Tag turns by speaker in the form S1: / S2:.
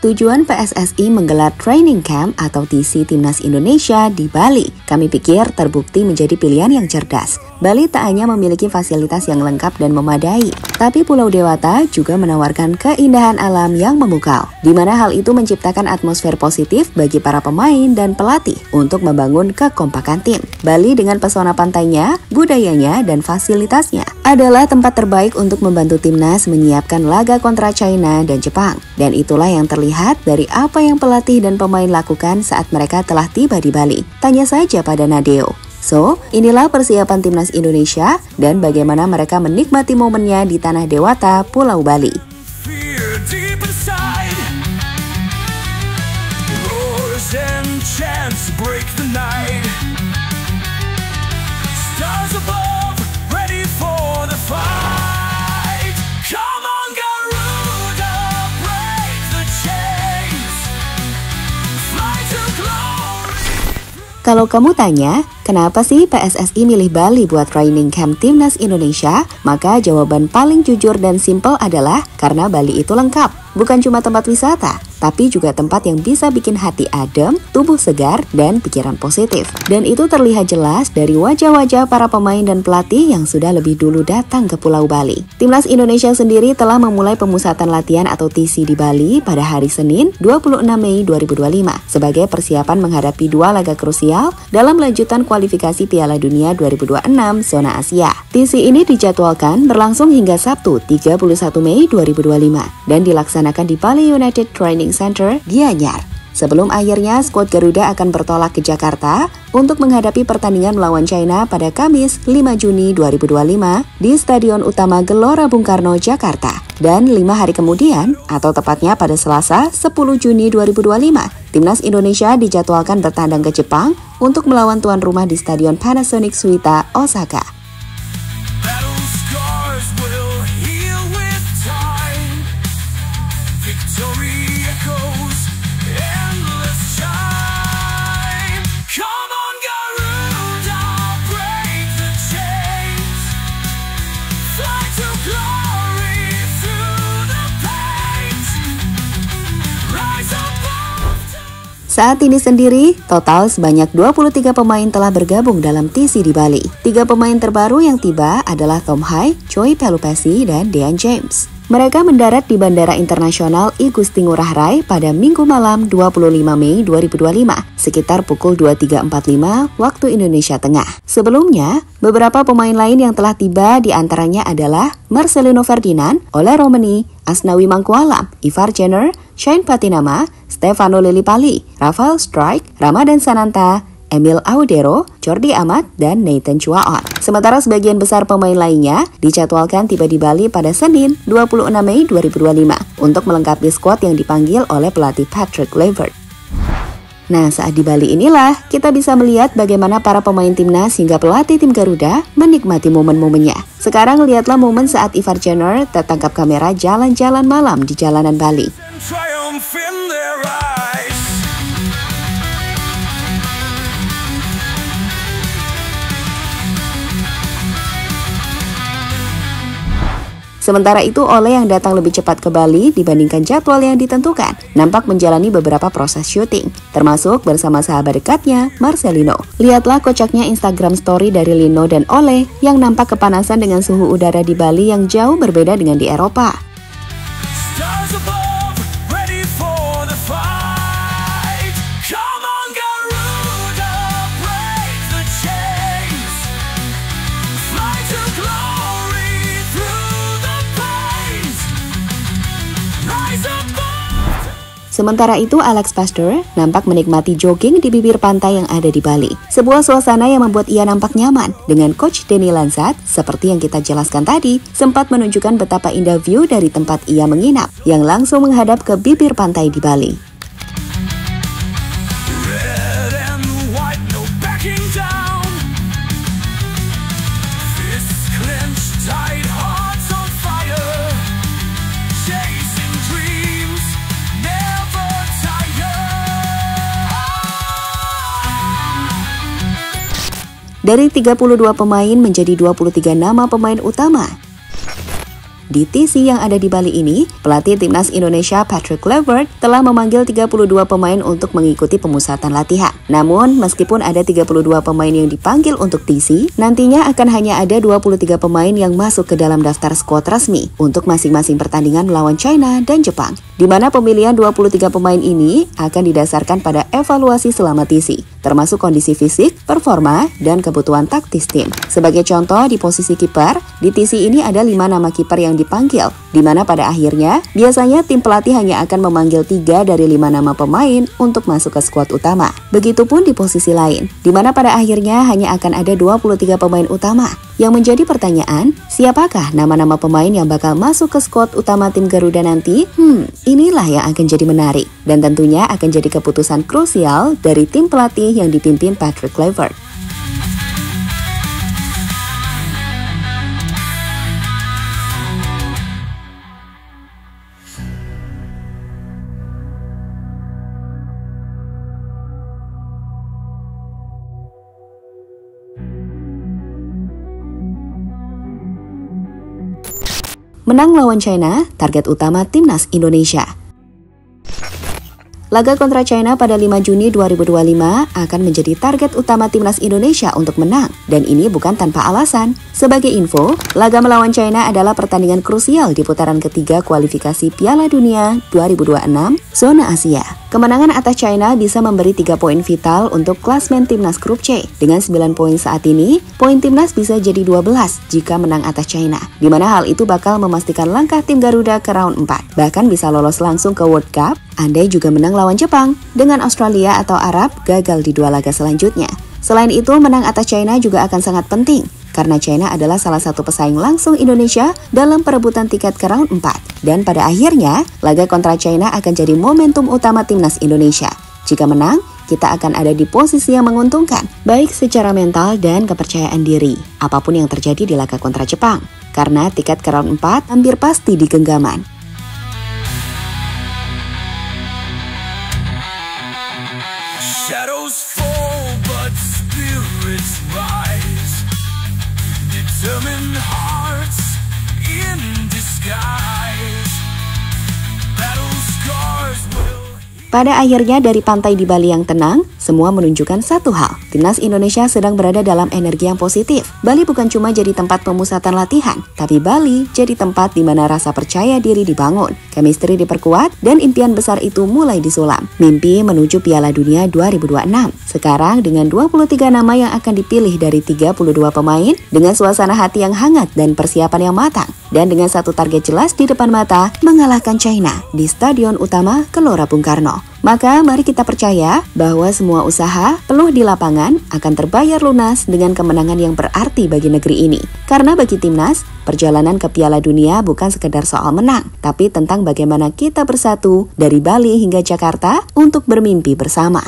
S1: Tujuan PSSI menggelar training camp atau TC Timnas Indonesia di Bali. Kami pikir terbukti menjadi pilihan yang cerdas. Bali tak hanya memiliki fasilitas yang lengkap dan memadai, tapi Pulau Dewata juga menawarkan keindahan alam yang memukau, di mana hal itu menciptakan atmosfer positif bagi para pemain dan pelatih untuk membangun kekompakan tim. Bali dengan pesona pantainya, budayanya, dan fasilitasnya adalah tempat terbaik untuk membantu timnas menyiapkan laga kontra China dan Jepang. Dan itulah yang terlihat dari apa yang pelatih dan pemain lakukan saat mereka telah tiba di Bali. Tanya saja pada Nadeo. So, inilah persiapan timnas Indonesia dan bagaimana mereka menikmati momennya di Tanah Dewata, Pulau Bali. Kalau kamu tanya, kenapa sih PSSI milih Bali buat training camp Timnas Indonesia? Maka jawaban paling jujur dan simpel adalah karena Bali itu lengkap. Bukan cuma tempat wisata, tapi juga tempat yang bisa bikin hati adem, tubuh segar, dan pikiran positif. Dan itu terlihat jelas dari wajah-wajah para pemain dan pelatih yang sudah lebih dulu datang ke Pulau Bali. Timnas Indonesia sendiri telah memulai pemusatan latihan atau TC di Bali pada hari Senin 26 Mei 2025 sebagai persiapan menghadapi dua laga krusial dalam lanjutan kualifikasi Piala Dunia 2026 zona Asia. TC ini dijadwalkan berlangsung hingga Sabtu 31 Mei 2025 dan dilaksanakan di Bali United Training Center, Gianyar. Sebelum akhirnya skuad Garuda akan bertolak ke Jakarta untuk menghadapi pertandingan melawan China pada Kamis 5 Juni 2025 di Stadion Utama Gelora Bung Karno, Jakarta. Dan 5 hari kemudian, atau tepatnya pada Selasa 10 Juni 2025, Timnas Indonesia dijadwalkan bertandang ke Jepang untuk melawan tuan rumah di Stadion Panasonic Suita, Osaka. Saat ini sendiri, total sebanyak 23 pemain telah bergabung dalam TC di Bali. 3 pemain terbaru yang tiba adalah Tom Hai, Choi Pelupessy, dan Dean James. Mereka mendarat di Bandara Internasional I Gusti Ngurah Rai pada Minggu malam 25 Mei 2025, sekitar pukul 23.45 waktu Indonesia Tengah. Sebelumnya, beberapa pemain lain yang telah tiba diantaranya adalah Marcelino Ferdinand, Ole Romani, Asnawi Mangkualam, Ivar Jenner, Shane Patinama, Stefano Lillipali, Rafael Strike, Ramadan Sananta, Emil Audero, Jordi Amat, dan Nathan Chuaon. Sementara sebagian besar pemain lainnya dijadwalkan tiba di Bali pada Senin 26 Mei 2025 untuk melengkapi skuad yang dipanggil oleh pelatih Patrick Kluivert. Nah, saat di Bali inilah kita bisa melihat bagaimana para pemain timnas hingga pelatih tim Garuda menikmati momen-momennya. Sekarang lihatlah momen saat Ivar Jenner tertangkap kamera jalan-jalan malam di jalanan Bali. Sementara itu, Ole yang datang lebih cepat ke Bali dibandingkan jadwal yang ditentukan, nampak menjalani beberapa proses syuting, termasuk bersama sahabat dekatnya, Marcelino. Lihatlah kocaknya Instagram story dari Lino dan Ole yang nampak kepanasan dengan suhu udara di Bali yang jauh berbeda dengan di Eropa. Sementara itu, Alex Pastor nampak menikmati jogging di bibir pantai yang ada di Bali. Sebuah suasana yang membuat ia nampak nyaman. Dengan Coach Denny Lansat, seperti yang kita jelaskan tadi, sempat menunjukkan betapa indah view dari tempat ia menginap, yang langsung menghadap ke bibir pantai di Bali. dari 32 pemain menjadi 23 nama pemain utama. Di TC yang ada di Bali ini, pelatih timnas Indonesia Patrick Kluivert telah memanggil 32 pemain untuk mengikuti pemusatan latihan. Namun, meskipun ada 32 pemain yang dipanggil untuk TC, nantinya akan hanya ada 23 pemain yang masuk ke dalam daftar skuad resmi untuk masing-masing pertandingan melawan China dan Jepang, di mana pemilihan 23 pemain ini akan didasarkan pada evaluasi selama TC, termasuk kondisi fisik, performa, dan kebutuhan taktis tim. Sebagai contoh, di posisi kiper, di TC ini ada 5 nama kiper yang dipanggil, di mana pada akhirnya biasanya tim pelatih hanya akan memanggil 3 dari 5 nama pemain untuk masuk ke skuad utama. Begitupun di posisi lain, di mana pada akhirnya hanya akan ada 23 pemain utama. Yang menjadi pertanyaan, siapakah nama-nama pemain yang bakal masuk ke skuad utama tim Garuda nanti? Inilah yang akan jadi menarik, dan tentunya akan jadi keputusan krusial dari tim pelatih yang dipimpin Patrick Kluivert. Menang lawan China, target utama timnas Indonesia. Laga kontra China pada 5 Juni 2025 akan menjadi target utama timnas Indonesia untuk menang, dan ini bukan tanpa alasan. Sebagai info, laga melawan China adalah pertandingan krusial di putaran ketiga kualifikasi Piala Dunia 2026 zona Asia. Kemenangan atas China bisa memberi 3 poin vital untuk klasmen timnas grup C. Dengan 9 poin saat ini, poin timnas bisa jadi 12 jika menang atas China, di mana hal itu bakal memastikan langkah tim Garuda ke round 4. Bahkan bisa lolos langsung ke World Cup andai juga menang lawan Jepang, dengan Australia atau Arab gagal di 2 laga selanjutnya. Selain itu, menang atas China juga akan sangat penting, karena China adalah salah satu pesaing langsung Indonesia dalam perebutan tiket ke round 4. Dan pada akhirnya, laga kontra China akan jadi momentum utama timnas Indonesia. Jika menang, kita akan ada di posisi yang menguntungkan, baik secara mental dan kepercayaan diri, apapun yang terjadi di laga kontra Jepang, karena tiket ke round 4 hampir pasti di genggaman.
S2: Shadows fall, but spirits rise. Determined hearts in disguise. Battle scars will...
S1: Pada akhirnya dari pantai di Bali yang tenang, semua menunjukkan satu hal. Timnas Indonesia sedang berada dalam energi yang positif. Bali bukan cuma jadi tempat pemusatan latihan, tapi Bali jadi tempat di mana rasa percaya diri dibangun, chemistry diperkuat, dan impian besar itu mulai disulam. Mimpi menuju Piala Dunia 2026. Sekarang dengan 23 nama yang akan dipilih dari 32 pemain, dengan suasana hati yang hangat dan persiapan yang matang, dan dengan satu target jelas di depan mata, mengalahkan China di Stadion Utama Gelora Bung Karno. Maka mari kita percaya bahwa semua usaha peluh di lapangan akan terbayar lunas dengan kemenangan yang berarti bagi negeri ini. Karena bagi timnas, perjalanan ke Piala Dunia bukan sekedar soal menang, tapi tentang bagaimana kita bersatu dari Bali hingga Jakarta untuk bermimpi bersama.